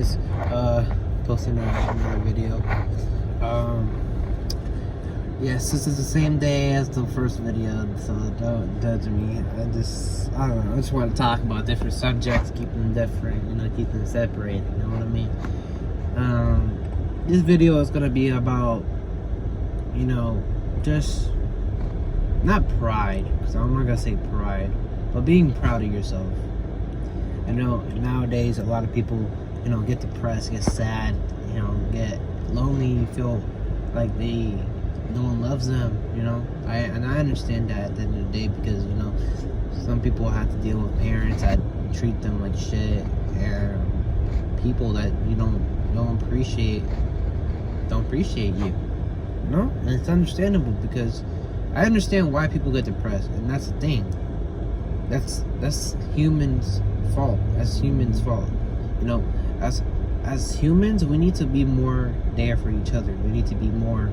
guys, posting another video. Yes, this is the same day as the first video, so don't judge me. I don't know, I just want to talk about different subjects, keep them different, keep them separated, you know what I mean? This video is gonna be about, just, not pride, because I'm not gonna say pride, but being proud of yourself. I know nowadays a lot of people, get depressed, get sad, get lonely, feel like no one loves them, I understand that at the end of the day, because some people have to deal with parents that treat them like shit, and people that don't appreciate you, and it's understandable, because I understand why people get depressed, and that's the thing. That's humans' fault. That's humans' fault. As humans, we need to be more there for each other. We need to be more,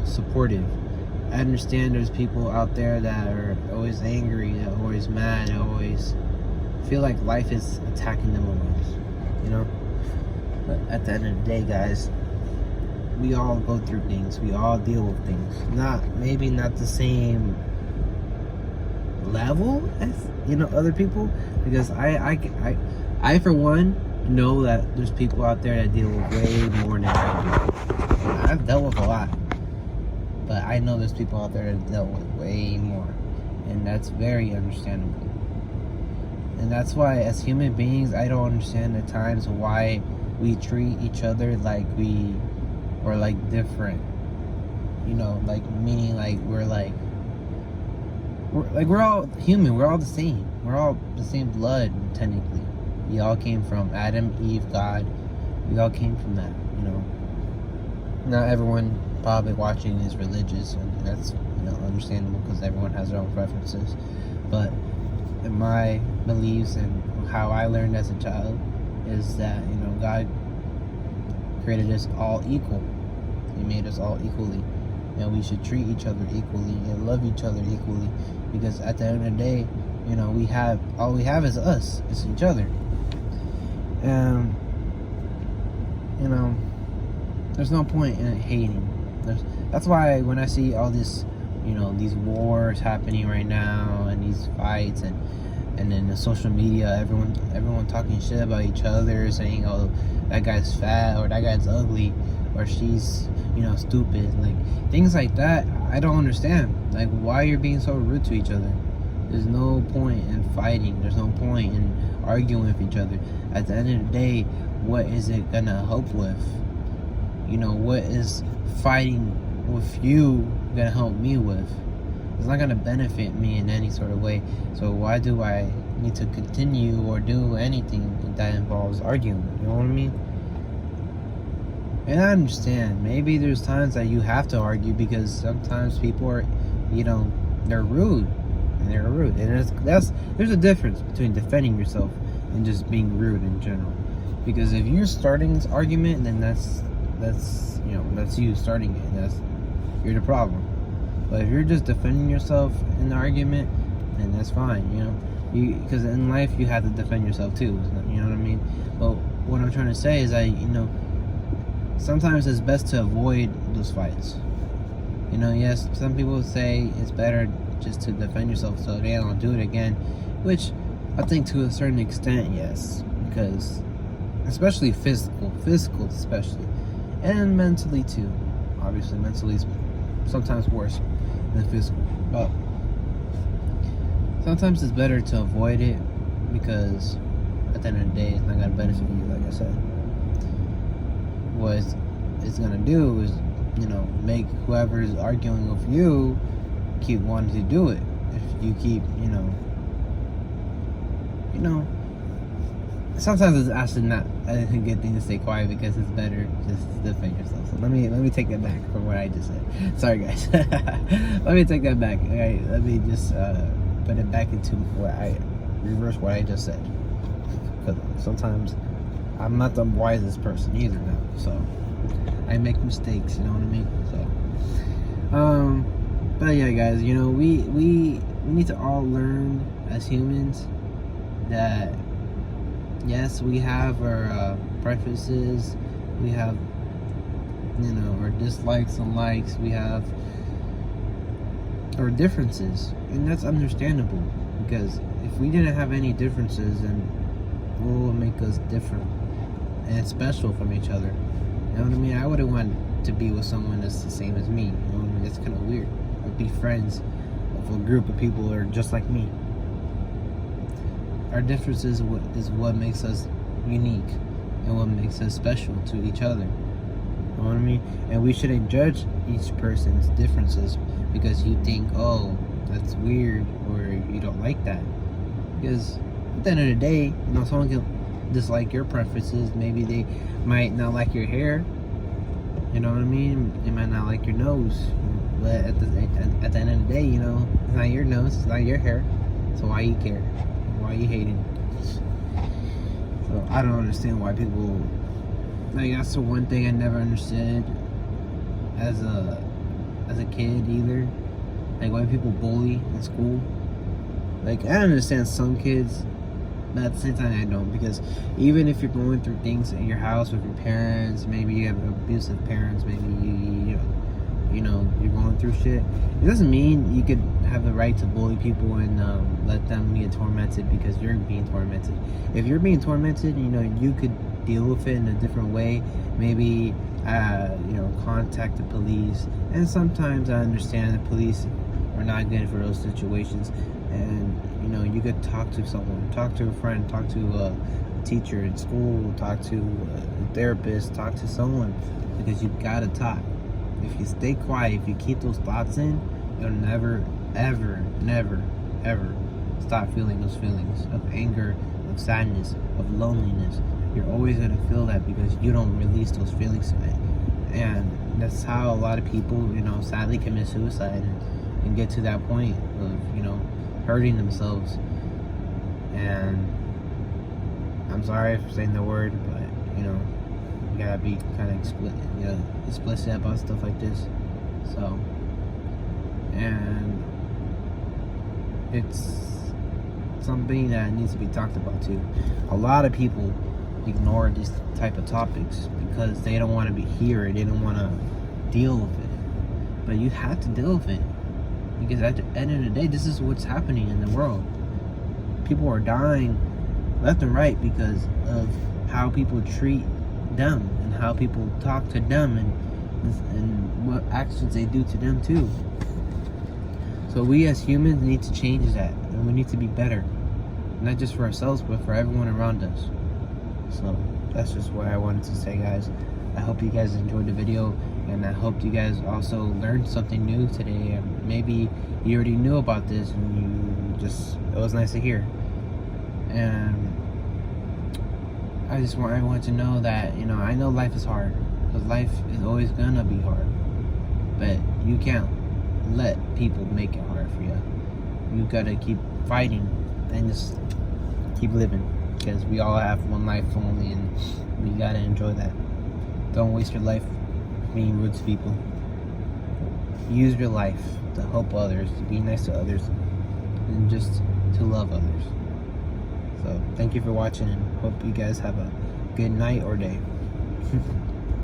supportive. I understand there's people out there that are always angry, that are always mad, that always feel like life is attacking them almost, But at the end of the day, guys, we all go through things. We all deal with things. Maybe not the same level as other people, because I for one know that there's people out there that deal with way more than I do. I've dealt with a lot, but I know there's people out there that dealt with way more, and that's very understandable. And that's why, as human beings, I don't understand at times why we treat each other like we are like different, meaning like we're all human. We're all the same. We're all the same blood, technically. We all came from Adam, Eve, God. We all came from that, Not everyone probably watching is religious, and that's, understandable, because everyone has their own preferences. But in my beliefs and how I learned as a child is that, God created us all equal. He made us all equally. And we should treat each other equally and love each other equally, because at the end of the day, all we have is us. It's each other. And there's no point in hating. That's why when I see all this, these wars happening right now, and these fights, and then the social media, everyone talking shit about each other, saying, oh, that guy's fat, or that guy's ugly, or she's stupid, like things like that. I don't understand, like, why you're being so rude to each other. There's no point in fighting. There's no point in arguing with each other. At the end of the day, what is it gonna help with? What is fighting with you gonna help me with? It's not gonna benefit me in any sort of way. So why do I need to continue or do anything that involves arguing? You know what I mean? And I understand, maybe there's times that you have to argue, because sometimes people are, they're rude. And there's a difference between defending yourself and just being rude in general. Because if you're starting this argument, then that's you starting it. You're the problem. But if you're just defending yourself in the argument, then that's fine, because in life you have to defend yourself too, you know what I mean? But what I'm trying to say is that, sometimes it's best to avoid those fights. Yes, some people say it's better just to defend yourself so they don't do it again, which I think to a certain extent, yes, because especially physical especially, and mentally too. Obviously, mentally is sometimes worse than physical, but sometimes it's better to avoid it, because at the end of the day, it's not going to benefit you, like I said. What it's going to do is, make whoever is arguing with you keep wanting to do it. If you keep, sometimes it's actually not a good thing to stay quiet, because it's better just to defend yourself. So let me take that back from what I just said. Sorry, guys. Let me take that back. All right, let me just put it back into reverse what I just said. Because sometimes I'm not the wisest person either now, so I make mistakes, you know what I mean? So but yeah, guys, we need to all learn as humans that Yes, we have our preferences, we have, you know, our dislikes and likes, we have our differences, and that's understandable, because if we didn't have any differences, then what would make us different and special from each other? You know what I mean? I wouldn't want to be with someone that's the same as me. You know what I mean? It's kind of weird. I'd be friends with a group of people who are just like me. Our differences is what makes us unique and what makes us special to each other. You know what I mean? And we shouldn't judge each person's differences because you think, oh, that's weird, or you don't like that. Because at the end of the day, you know, someone can dislike your preferences. Maybe they might not like your hair. You know what I mean? They might not like your nose. But at the end of the day, you know, it's not your nose, it's not your hair. So why you care? Why you hating? So I don't understand why people, like, that's the one thing I never understood as a kid either. Like, why people bully in school. Like, I understand some kids, but at the same time I don't, because even if you're going through things in your house with your parents, maybe you have abusive parents, maybe you know you're going through shit, it doesn't mean you could have the right to bully people and let them get tormented because you're being tormented. If you're being tormented, you know, you could deal with it in a different way. Maybe you know, contact the police. And sometimes I understand the police are not good for those situations, and you know, you could talk to someone, talk to a friend, talk to a teacher in school, talk to a therapist, talk to someone, because you gotta talk. If you stay quiet, if you keep those thoughts in, you'll never, ever, never, ever stop feeling those feelings of anger, of sadness, of loneliness. You're always gonna feel that because you don't release those feelings. And that's how a lot of people, you know, sadly commit suicide and get to that point of, you know, hurting themselves. And I'm sorry for saying the word, but you know, you gotta be kind of explicit about stuff like this. So, and it's something that needs to be talked about too. A lot of people ignore these type of topics because they don't want to hear it, they don't want to deal with it. But you have to deal with it, because at the end of the day, this is what's happening in the world. People are dying left and right because of how people treat them and how people talk to them and what actions they do to them too. So we as humans need to change that, and we need to be better, not just for ourselves but for everyone around us. So that's just what I wanted to say, guys. I hope you guys enjoyed the video, and I hope you guys also learned something new today. And maybe you already knew about this and it was nice to hear. And I want to know that, you know, I know life is hard, because life is always gonna be hard, but you can't let people make it hard for you. You gotta keep fighting and just keep living, because we all have one life only, and we gotta enjoy that. Don't waste your life being rude to people. Use your life to help others, to be nice to others, and just to love others. So thank you for watching, and hope you guys have a good night or day.